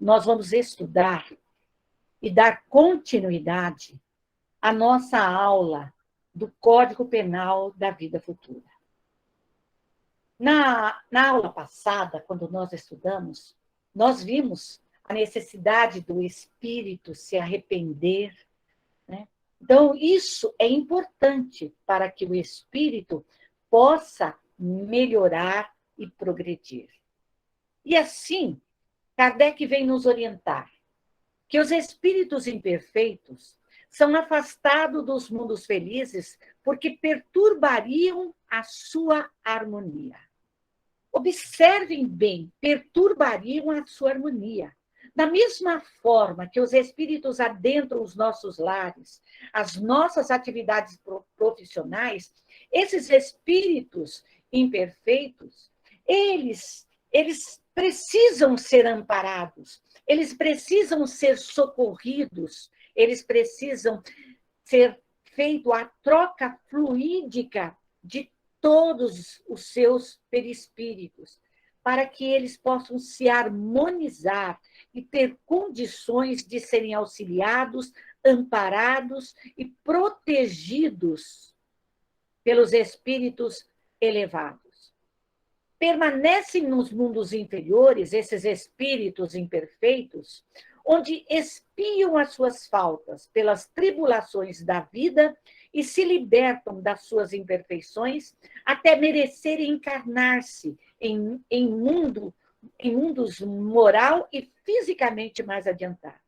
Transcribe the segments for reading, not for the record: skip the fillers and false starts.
nós vamos estudar e dar continuidade à nossa aula do Código Penal da Vida Futura. Na aula passada, quando nós estudamos, nós vimos a necessidade do espírito se arrepender, né? Então, isso é importante para que o espírito possa melhorar e progredir. E assim, Kardec vem nos orientar que os espíritos imperfeitos são afastados dos mundos felizes porque perturbariam a sua harmonia. Observem bem, perturbariam a sua harmonia. Da mesma forma que os espíritos adentram os nossos lares, as nossas atividades profissionais, esses espíritos imperfeitos, eles precisam ser amparados, eles precisam ser socorridos, eles precisam ser feito a troca fluídica de todos os seus perispíritos, para que eles possam se harmonizar e ter condições de serem auxiliados, amparados e protegidos pelos espíritos elevados. Permanecem nos mundos inferiores esses espíritos imperfeitos, onde expiam as suas faltas pelas tribulações da vida e se libertam das suas imperfeições até merecerem encarnar-se em mundos moral e fisicamente mais adiantados.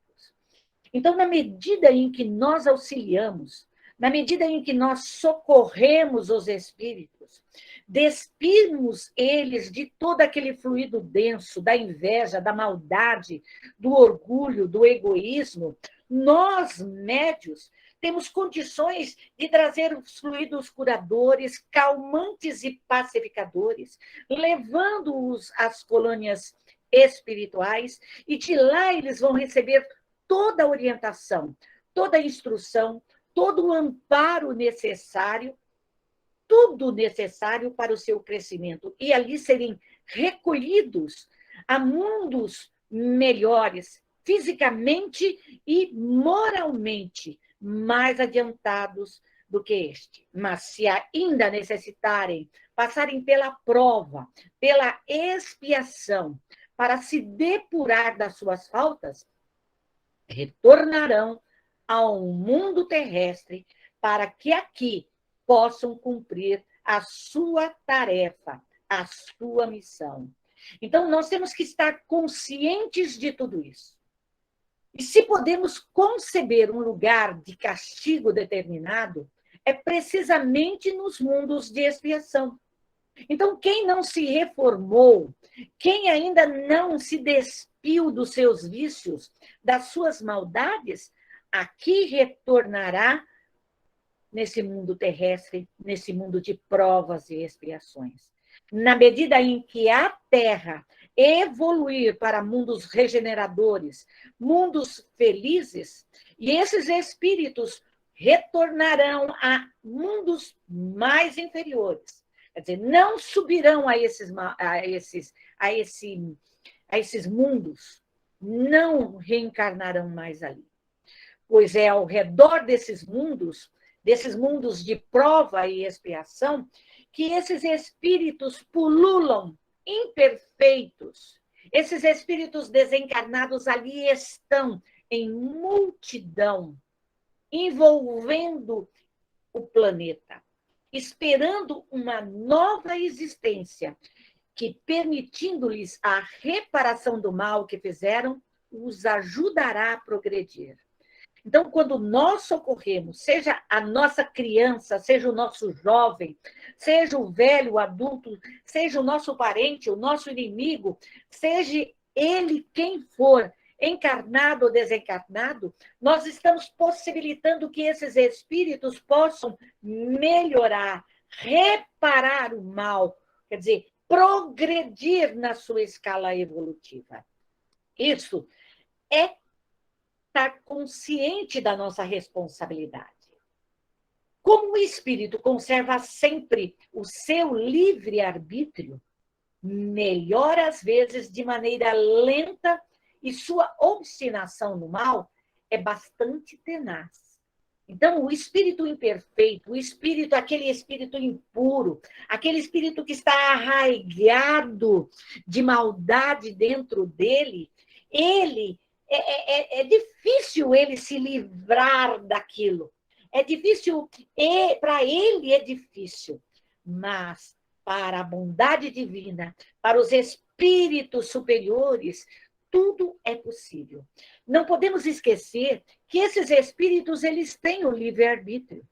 Então, na medida em que nós auxiliamos, na medida em que nós socorremos os espíritos, despimos eles de todo aquele fluido denso, da inveja, da maldade, do orgulho, do egoísmo, nós, médios, temos condições de trazer os fluidos curadores, calmantes e pacificadores, levando-os às colônias espirituais, e de lá eles vão receber toda a orientação, toda a instrução, todo o amparo necessário, tudo necessário para o seu crescimento, e ali serem recolhidos a mundos melhores, fisicamente e moralmente, mais adiantados do que este. Mas se ainda necessitarem passarem pela prova, pela expiação, para se depurar das suas faltas, retornarão ao mundo terrestre para que aqui possam cumprir a sua tarefa, a sua missão. Então, nós temos que estar conscientes de tudo isso. E se podemos conceber um lugar de castigo determinado, é precisamente nos mundos de expiação. Então, quem não se reformou, quem ainda não se despiu dos seus vícios, das suas maldades, aqui retornará nesse mundo terrestre, nesse mundo de provas e expiações. Na medida em que a Terra evoluir para mundos regeneradores, mundos felizes, e esses espíritos retornarão a mundos mais inferiores. Quer dizer, não subirão a esses mundos, não reencarnarão mais ali. Pois é ao redor desses mundos de prova e expiação, que esses espíritos pululam imperfeitos. Esses espíritos desencarnados ali estão em multidão, envolvendo o planeta, esperando uma nova existência, que, permitindo-lhes a reparação do mal que fizeram, os ajudará a progredir. Então, quando nós socorremos, seja a nossa criança, seja o nosso jovem, seja o velho, o adulto, seja o nosso parente, o nosso inimigo, seja ele quem for, encarnado ou desencarnado, nós estamos possibilitando que esses espíritos possam melhorar, reparar o mal, quer dizer, progredir na sua escala evolutiva. Isso é estar consciente da nossa responsabilidade. Como o espírito conserva sempre o seu livre-arbítrio, melhor às vezes de maneira lenta e sua obstinação no mal é bastante tenaz. Então, o espírito imperfeito, aquele espírito impuro, aquele espírito que está arraigado de maldade dentro dele, é difícil ele se livrar daquilo. É difícil, para ele é difícil, mas para a bondade divina, para os espíritos superiores, tudo é possível. Não podemos esquecer que esses espíritos eles têm o livre-arbítrio.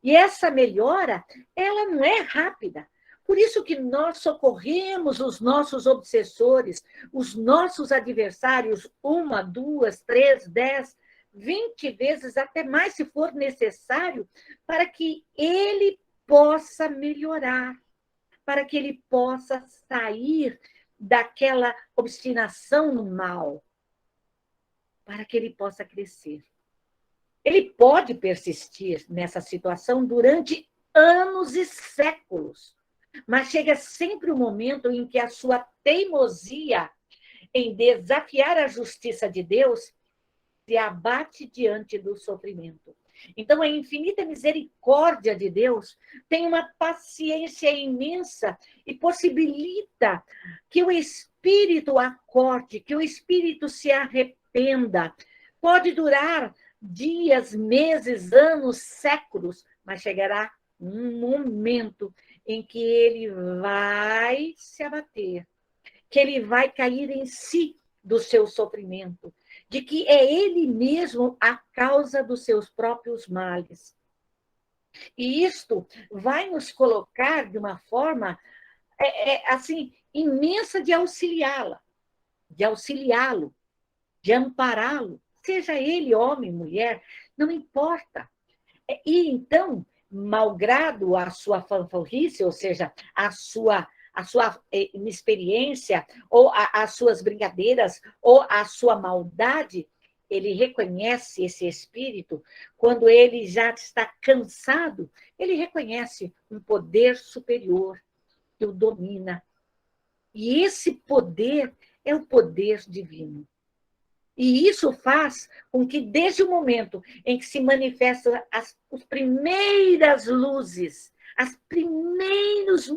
E essa melhora, ela não é rápida. Por isso que nós socorremos os nossos obsessores, os nossos adversários, 1, 2, 3, 10, 20 vezes, até mais, se for necessário, para que ele possa melhorar, para que ele possa sair daquela obstinação no mal, para que ele possa crescer. Ele pode persistir nessa situação durante anos e séculos, mas chega sempre o momento em que a sua teimosia em desafiar a justiça de Deus se abate diante do sofrimento. Então, a infinita misericórdia de Deus tem uma paciência imensa e possibilita que o espírito acorde, que o espírito se arrependa. Pode durar dias, meses, anos, séculos, mas chegará um momento em que ele vai se abater, que ele vai cair em si do seu sofrimento, de que é ele mesmo a causa dos seus próprios males. E isto vai nos colocar de uma forma assim imensa de auxiliá-lo, de ampará-lo, seja ele homem, mulher, não importa. E então, malgrado a sua fanfarrice, ou seja, a sua inexperiência, ou as suas brincadeiras, ou a sua maldade, ele reconhece esse espírito, quando ele já está cansado, ele reconhece um poder superior que o domina. E esse poder é o poder divino. E isso faz com que, desde o momento em que se manifestam as primeiras luzes, os primeiros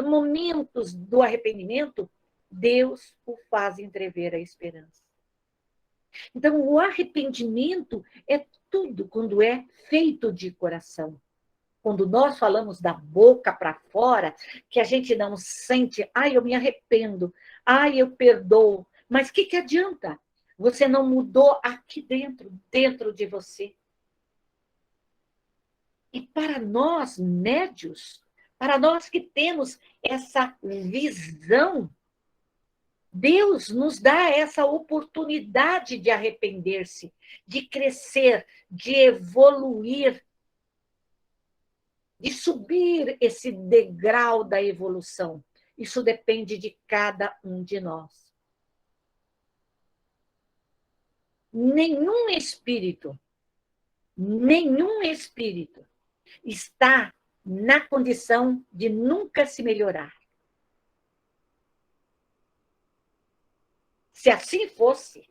momentos do arrependimento, Deus o faz entrever a esperança. Então, o arrependimento é tudo quando é feito de coração. Quando nós falamos da boca para fora, que a gente não sente, eu me arrependo, eu perdoo. Mas o que adianta? Você não mudou aqui dentro de você. E para nós, médios, para nós que temos essa visão, Deus nos dá essa oportunidade de arrepender-se, de crescer, de evoluir, de subir esse degrau da evolução. Isso depende de cada um de nós. Nenhum espírito está na condição de nunca se melhorar. Se assim fosse,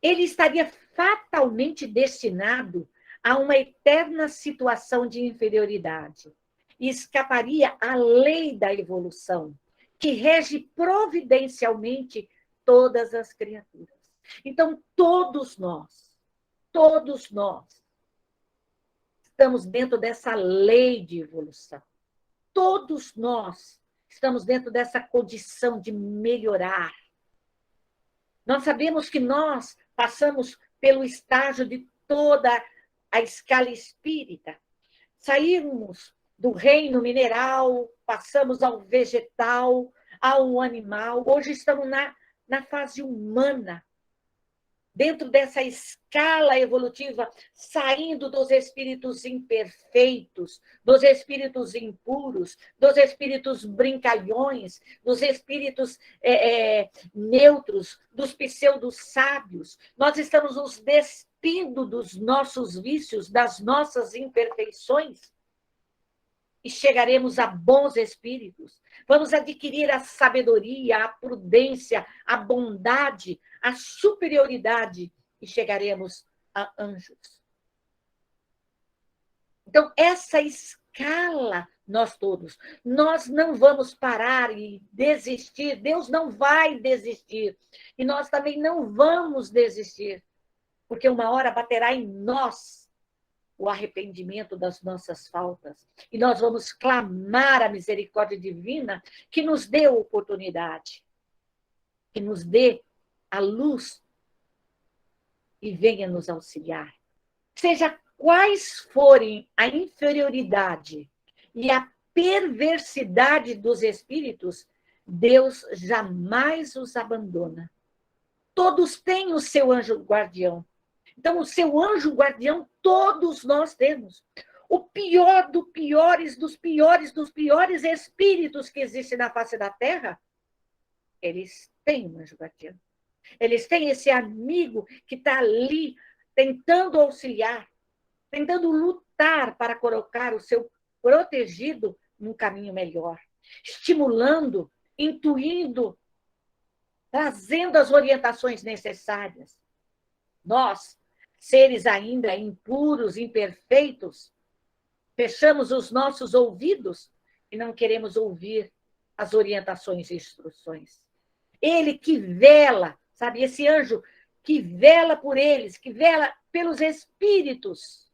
ele estaria fatalmente destinado a uma eterna situação de inferioridade e escaparia à lei da evolução, que rege providencialmente todas as criaturas. Então, todos nós estamos dentro dessa lei de evolução. Todos nós estamos dentro dessa condição de melhorar. Nós sabemos que nós passamos pelo estágio de toda a escala espírita. Saímos do reino mineral, passamos ao vegetal, ao animal. Hoje estamos na fase humana, dentro dessa escala evolutiva, saindo dos espíritos imperfeitos, dos espíritos impuros, dos espíritos brincalhões, dos espíritos neutros, dos pseudo-sábios. Nós estamos nos despindo dos nossos vícios, das nossas imperfeições. e chegaremos a bons espíritos. Vamos adquirir a sabedoria, a prudência, a bondade, a superioridade e chegaremos a anjos. Então, essa escala, nós todos, nós não vamos parar e desistir, Deus não vai desistir, e nós também não vamos desistir, porque uma hora baterá em nós o arrependimento das nossas faltas, e nós vamos clamar a misericórdia divina que nos dê oportunidade, que nos dê a luz e venha nos auxiliar. Seja quais forem a inferioridade e a perversidade dos espíritos, Deus jamais os abandona. Todos têm o seu anjo guardião. Então, o seu anjo guardião, todos nós temos. O pior dos piores espíritos que existem na face da Terra, eles têm um anjo guardião. Eles têm esse amigo que está ali tentando auxiliar, tentando lutar para colocar o seu protegido num caminho melhor, estimulando, intuindo, trazendo as orientações necessárias. Nós, seres ainda impuros, imperfeitos, fechamos os nossos ouvidos e não queremos ouvir as orientações e instruções. Ele que vela, sabe, esse anjo que vela por eles, que vela pelos espíritos,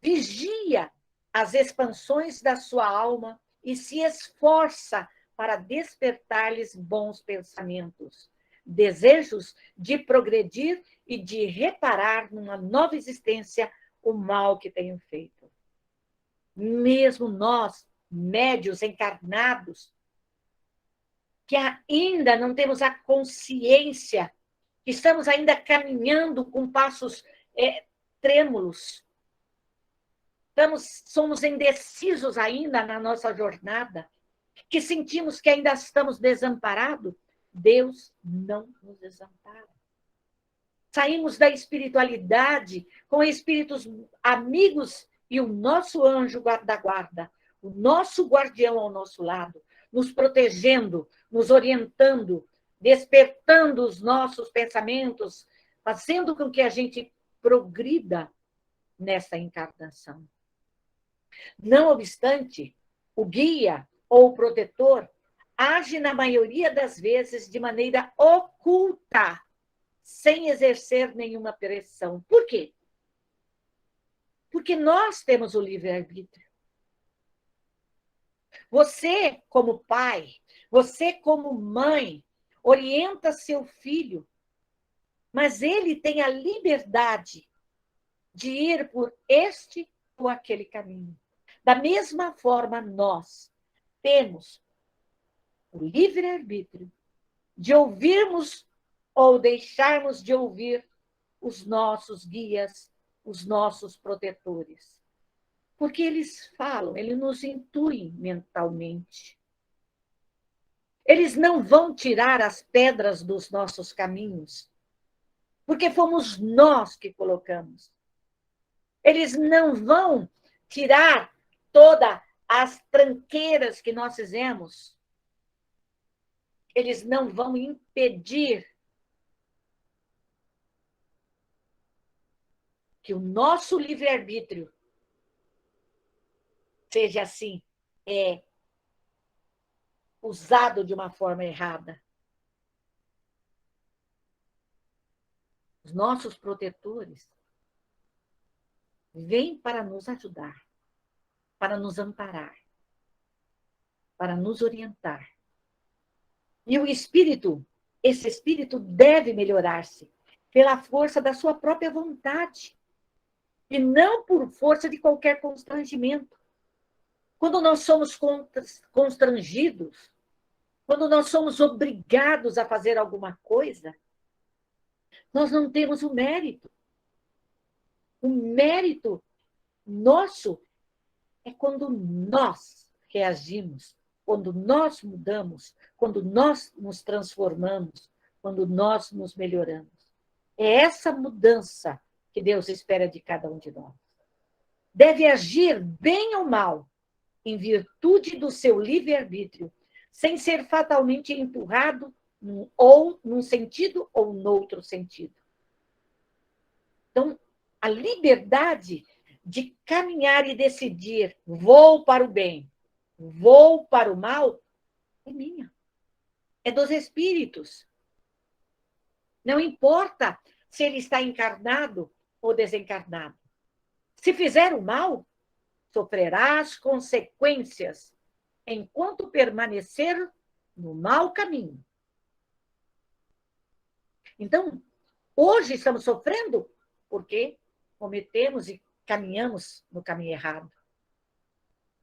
vigia as expansões da sua alma e se esforça para despertar-lhes bons pensamentos, desejos de progredir e de reparar numa nova existência o mal que tenham feito. Mesmo nós, médios encarnados, que ainda não temos a consciência, que estamos ainda caminhando com passos trêmulos, somos indecisos ainda na nossa jornada, que sentimos que ainda estamos desamparados, Deus não nos desampara. Saímos da espiritualidade com espíritos amigos e o nosso anjo da guarda, o nosso guardião ao nosso lado, nos protegendo, nos orientando, despertando os nossos pensamentos, fazendo com que a gente progrida nessa encarnação. Não obstante, o guia ou o protetor age na maioria das vezes de maneira oculta, sem exercer nenhuma pressão. Por quê? Porque nós temos o livre-arbítrio. Você, como pai, você, como mãe, orienta seu filho, mas ele tem a liberdade de ir por este ou aquele caminho. Da mesma forma, nós temos o livre-arbítrio de ouvirmos ou deixarmos de ouvir os nossos guias, os nossos protetores. Porque eles falam, eles nos intuem mentalmente. Eles não vão tirar as pedras dos nossos caminhos, porque fomos nós que colocamos. Eles não vão tirar todas as tranqueiras que nós fizemos. Eles não vão impedir que o nosso livre-arbítrio seja assim, usado de uma forma errada. Os nossos protetores vêm para nos ajudar, para nos amparar, para nos orientar. E o espírito, esse espírito deve melhorar-se pela força da sua própria vontade e não por força de qualquer constrangimento. Quando nós somos constrangidos, quando nós somos obrigados a fazer alguma coisa, nós não temos o mérito. O mérito nosso é quando nós reagimos, quando nós mudamos, quando nós nos transformamos, quando nós nos melhoramos. É essa mudança que Deus espera de cada um de nós. Deve agir bem ou mal, em virtude do seu livre-arbítrio, sem ser fatalmente empurrado ou num sentido ou noutro sentido. Então, a liberdade de caminhar e decidir, vou para o bem, vou para o mal, é minha. É dos espíritos. Não importa se ele está encarnado ou desencarnado. Se fizer o mal, sofrerá as consequências enquanto permanecer no mau caminho. Então, hoje estamos sofrendo porque cometemos e caminhamos no caminho errado.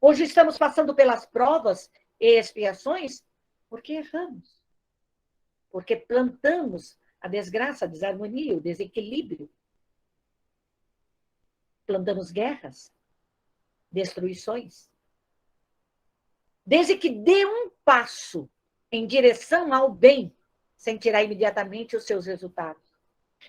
Hoje estamos passando pelas provas e expiações porque erramos. Porque plantamos a desgraça, a desarmonia, o desequilíbrio. Plantamos guerras, destruições. Desde que dê um passo em direção ao bem, sentirá imediatamente os seus resultados.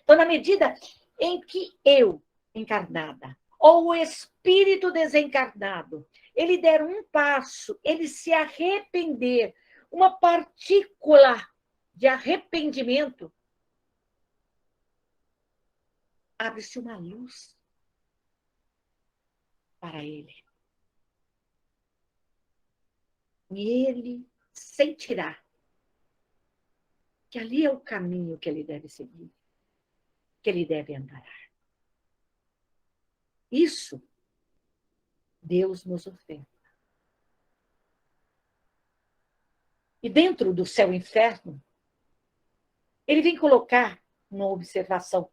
Então, na medida em que eu, encarnada, ou o espírito desencarnado, ele der um passo, ele se arrepender, uma partícula de arrependimento, abre-se uma luz para ele. E ele sentirá que ali é o caminho que ele deve seguir, que ele deve andar. Isso Deus nos oferta. E dentro do céu e inferno, ele vem colocar uma observação.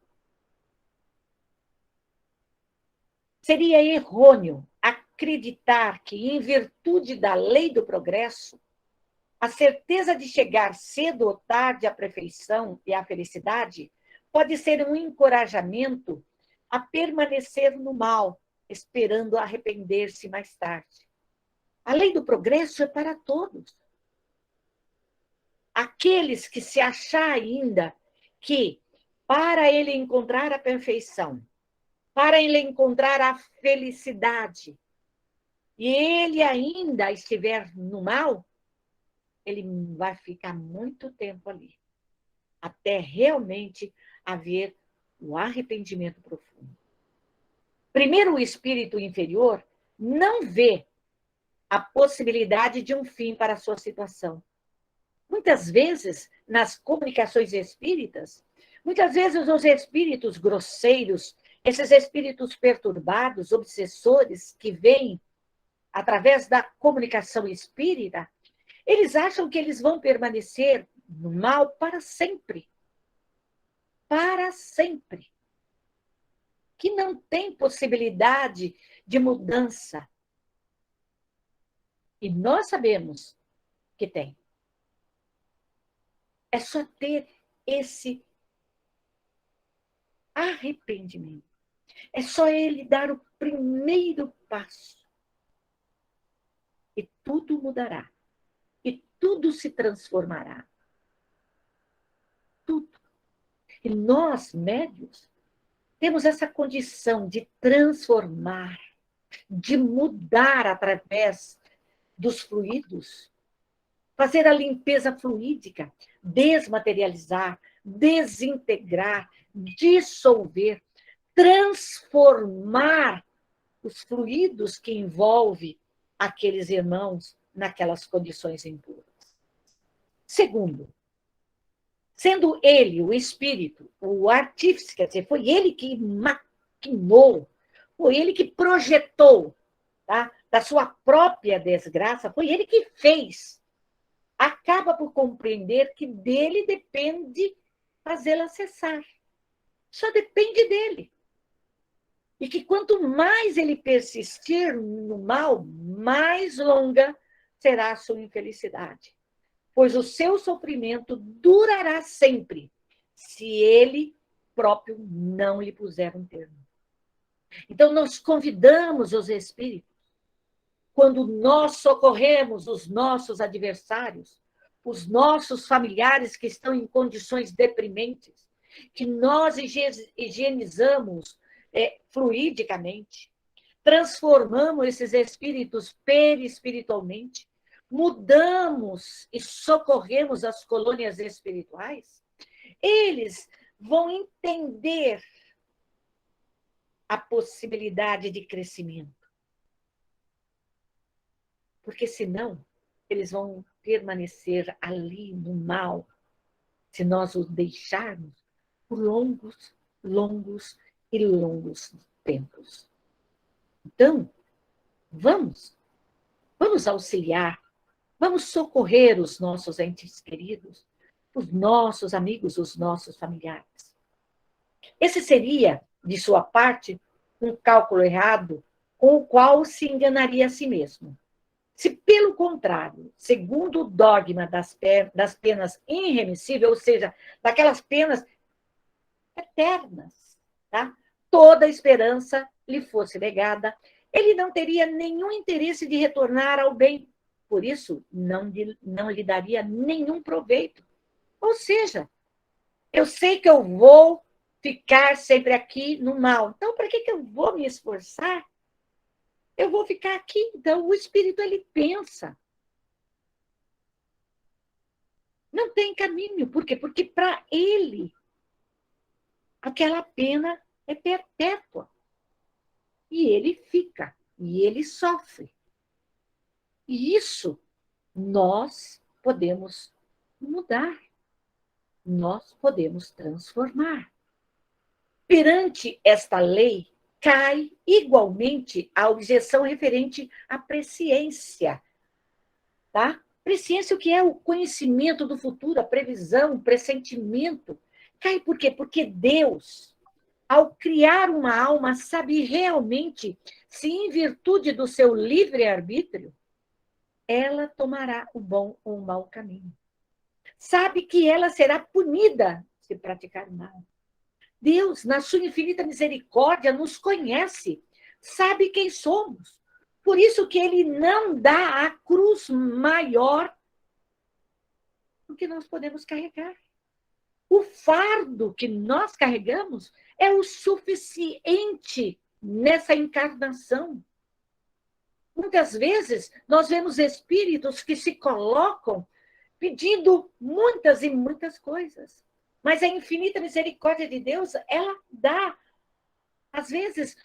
Seria errôneo acreditar que, em virtude da lei do progresso, a certeza de chegar cedo ou tarde à perfeição e à felicidade pode ser um encorajamento a permanecer no mal, esperando arrepender-se mais tarde. A lei do progresso é para todos. Aqueles que se achar ainda que, para ele encontrar a perfeição, para ele encontrar a felicidade, e ele ainda estiver no mal, ele vai ficar muito tempo ali, até realmente haver o arrependimento profundo. Primeiro, o espírito inferior não vê a possibilidade de um fim para a sua situação. Muitas vezes, nas comunicações espíritas, muitas vezes os espíritos grosseiros, esses espíritos perturbados, obsessores, que vêm através da comunicação espírita, eles acham que eles vão permanecer no mal para sempre. Para sempre. Que não tem possibilidade de mudança. E nós sabemos que tem. É só ter esse arrependimento. É só ele dar o primeiro passo. E tudo mudará. E tudo se transformará. Tudo. E nós, médios, temos essa condição de transformar, de mudar através dos fluidos, fazer a limpeza fluídica, desmaterializar, desintegrar, dissolver, transformar os fluidos que envolvem aqueles irmãos naquelas condições impuras. Segundo, sendo ele, o espírito, o artífice, quer dizer, foi ele que maquinou, foi ele que projetou, tá? Da sua própria desgraça, foi ele que fez. Acaba por compreender que dele depende fazê-la cessar. Só depende dele. E que quanto mais ele persistir no mal, mais longa será a sua infelicidade. Pois o seu sofrimento durará sempre, se ele próprio não lhe puser um termo. Então, nós convidamos os espíritos, quando nós socorremos os nossos adversários, os nossos familiares que estão em condições deprimentes, que nós higienizamos fluidicamente, transformamos esses espíritos perispiritualmente, mudamos e socorremos as colônias espirituais, eles vão entender a possibilidade de crescimento. Porque senão, eles vão permanecer ali no mal, se nós os deixarmos por longos, longos e longos tempos. Então, vamos auxiliar, vamos socorrer os nossos entes queridos, os nossos amigos, os nossos familiares. Esse seria, de sua parte, um cálculo errado com o qual se enganaria a si mesmo. Se, pelo contrário, segundo o dogma das penas irremissíveis, ou seja, daquelas penas eternas, tá? Toda a esperança lhe fosse negada, ele não teria nenhum interesse de retornar ao bem. Por isso, não lhe daria nenhum proveito. Ou seja, eu sei que eu vou ficar sempre aqui no mal. Então, para que eu vou me esforçar? Eu vou ficar aqui. Então, o espírito, ele pensa. Não tem caminho. Por quê? Porque para ele, aquela pena é perpétua. E ele fica. E ele sofre. E isso nós podemos mudar. Nós podemos transformar. Perante esta lei, cai igualmente a objeção referente à presciência. Tá? Presciência, o que é o conhecimento do futuro, a previsão, o pressentimento. Cai por quê? Porque Deus, ao criar uma alma, sabe realmente se, em virtude do seu livre-arbítrio, ela tomará o bom ou o mau caminho. Sabe que ela será punida se praticar o mal. Deus, na sua infinita misericórdia, nos conhece, sabe quem somos. Por isso que ele não dá a cruz maior do que nós podemos carregar. O fardo que nós carregamos é o suficiente nessa encarnação. Muitas vezes, nós vemos espíritos que se colocam pedindo muitas e muitas coisas. Mas a infinita misericórdia de Deus, ela dá, às vezes,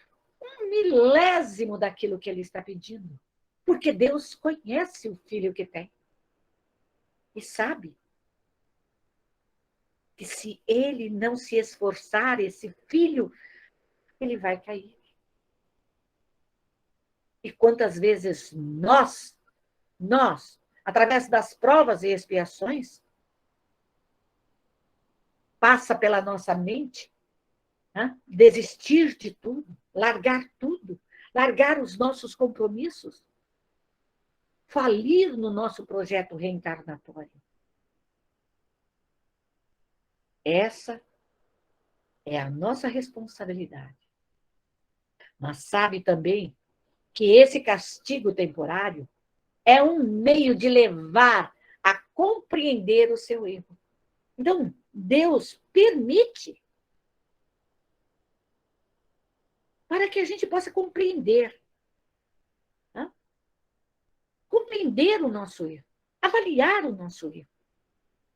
1/1000º daquilo que ele está pedindo. Porque Deus conhece o filho que tem. E sabe que se ele não se esforçar, esse filho, ele vai cair. E quantas vezes nós, através das provas e expiações, passa pela nossa mente, né? Desistir de tudo, largar os nossos compromissos, falir no nosso projeto reencarnatório. Essa é a nossa responsabilidade. Mas sabe também que esse castigo temporário é um meio de levar a compreender o seu erro. Então, Deus permite para que a gente possa compreender. Né? Compreender o nosso erro, avaliar o nosso erro.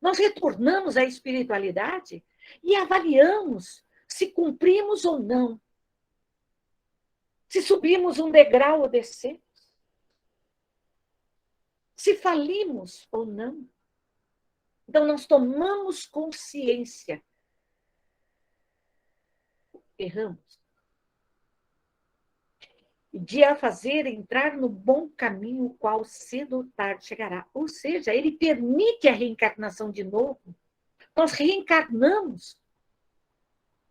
Nós retornamos à espiritualidade e avaliamos se cumprimos ou não. Se subimos um degrau ou descemos. Se falimos ou não. Então, nós tomamos consciência. Erramos. De a fazer entrar no bom caminho, o qual cedo ou tarde chegará. Ou seja, ele permite a reencarnação de novo. Nós reencarnamos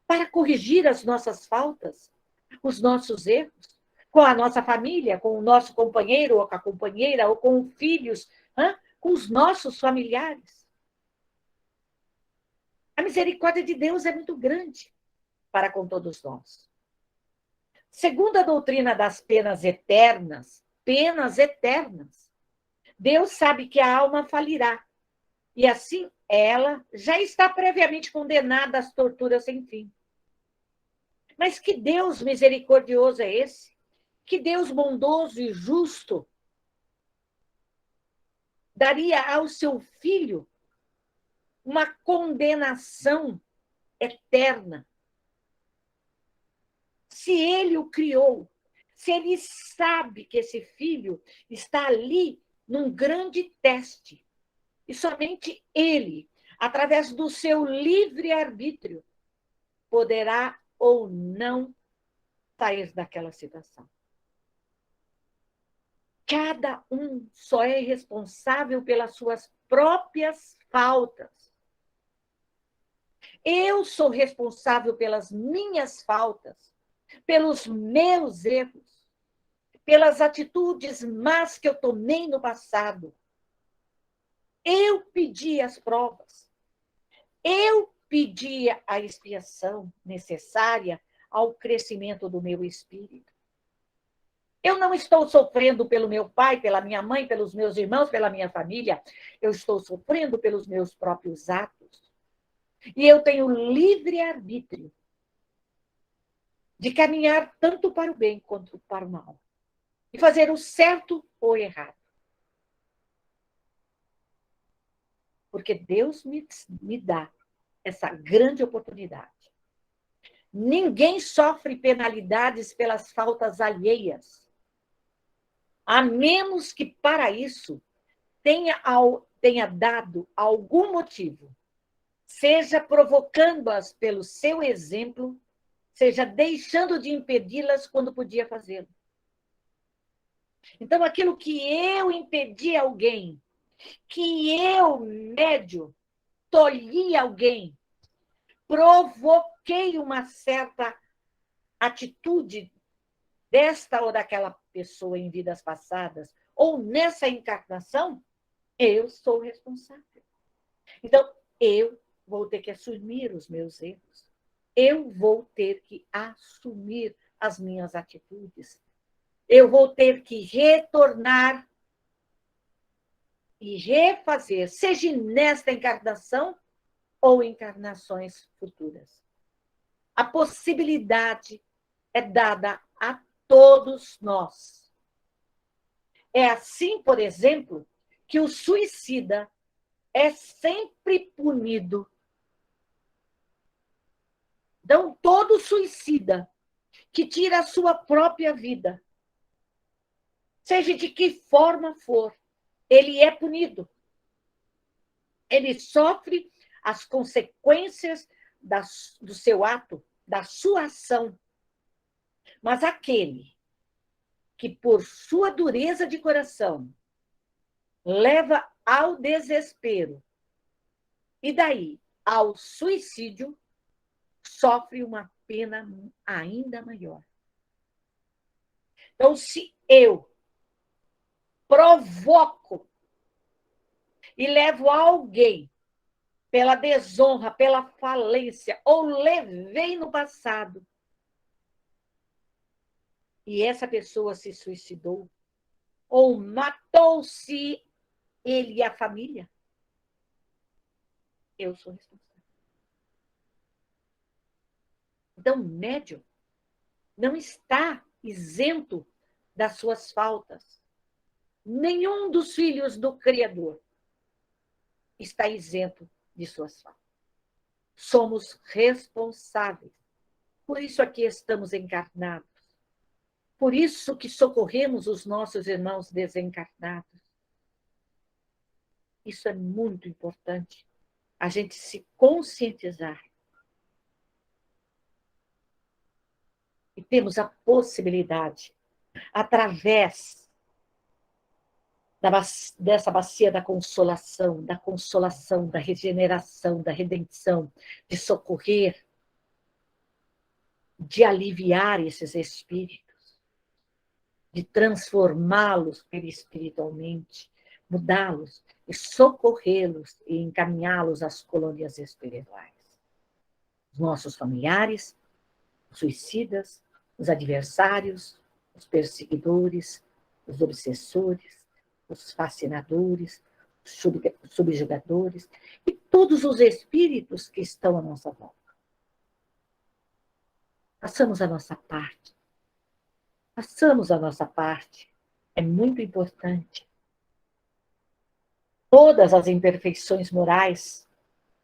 para corrigir as nossas faltas, os nossos erros, com a nossa família, com o nosso companheiro ou com a companheira, ou com filhos, com os nossos familiares. A misericórdia de Deus é muito grande para com todos nós. Segundo a doutrina das penas eternas, Deus sabe que a alma falirá. E assim, ela já está previamente condenada às torturas sem fim. Mas que Deus misericordioso é esse? que Deus bondoso e justo daria ao seu filho uma condenação eterna? Se ele o criou, se ele sabe que esse filho está ali num grande teste, e somente ele, através do seu livre-arbítrio, poderá ou não sair daquela situação. Cada um só é responsável pelas suas próprias faltas. Eu sou responsável pelas minhas faltas, pelos meus erros, pelas atitudes más que eu tomei no passado. Eu pedi as provas. Eu pedi a expiação necessária ao crescimento do meu espírito. Eu não estou sofrendo pelo meu pai, pela minha mãe, pelos meus irmãos, pela minha família. Eu estou sofrendo pelos meus próprios atos. E eu tenho livre-arbítrio de caminhar tanto para o bem quanto para o mal. E fazer o certo ou o errado. Porque Deus me dá essa grande oportunidade. Ninguém sofre penalidades pelas faltas alheias, a menos que para isso tenha dado algum motivo, seja provocando-as pelo seu exemplo, seja deixando de impedi-las quando podia fazê-lo. Então, aquilo que eu impedi alguém, que eu, médio, tolhi alguém, provoquei uma certa atitude desta ou daquela pessoa em vidas passadas, ou nessa encarnação, eu sou responsável. Então, eu vou ter que assumir os meus erros. Eu vou ter que assumir as minhas atitudes. Eu vou ter que retornar e refazer, seja nesta encarnação ou encarnações futuras. A possibilidade é dada a todos nós. É assim, por exemplo, que o suicida é sempre punido. Então, todo suicida que tira a sua própria vida, seja de que forma for, ele é punido. Ele sofre as consequências do seu ato, da sua ação. Mas aquele que, por sua dureza de coração, leva ao desespero e daí ao suicídio, sofre uma pena ainda maior. Então, se eu provoco e levo alguém pela desonra, pela falência, ou levei no passado, e essa pessoa se suicidou, ou matou-se ele e a família, eu sou responsável. Então, o médium não está isento das suas faltas. Nenhum dos filhos do Criador está isento de suas faltas. Somos responsáveis. Por isso aqui estamos encarnados. Por isso que socorremos os nossos irmãos desencarnados. Isso é muito importante, a gente se conscientizar. E temos a possibilidade, através dessa bacia da consolação, da regeneração, da redenção, de socorrer, de aliviar esses espíritos, de transformá-los espiritualmente, mudá-los e socorrê-los e encaminhá-los às colônias espirituais. Os nossos familiares, os suicidas, os adversários, os perseguidores, os obsessores, os fascinadores, os subjugadores e todos os espíritos que estão à nossa volta. Façamos a nossa parte. Façamos a nossa parte. É muito importante. Todas as imperfeições morais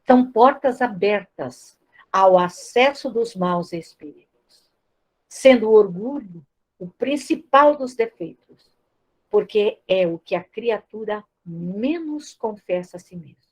são portas abertas ao acesso dos maus espíritos, sendo o orgulho o principal dos defeitos, porque é o que a criatura menos confessa a si mesma.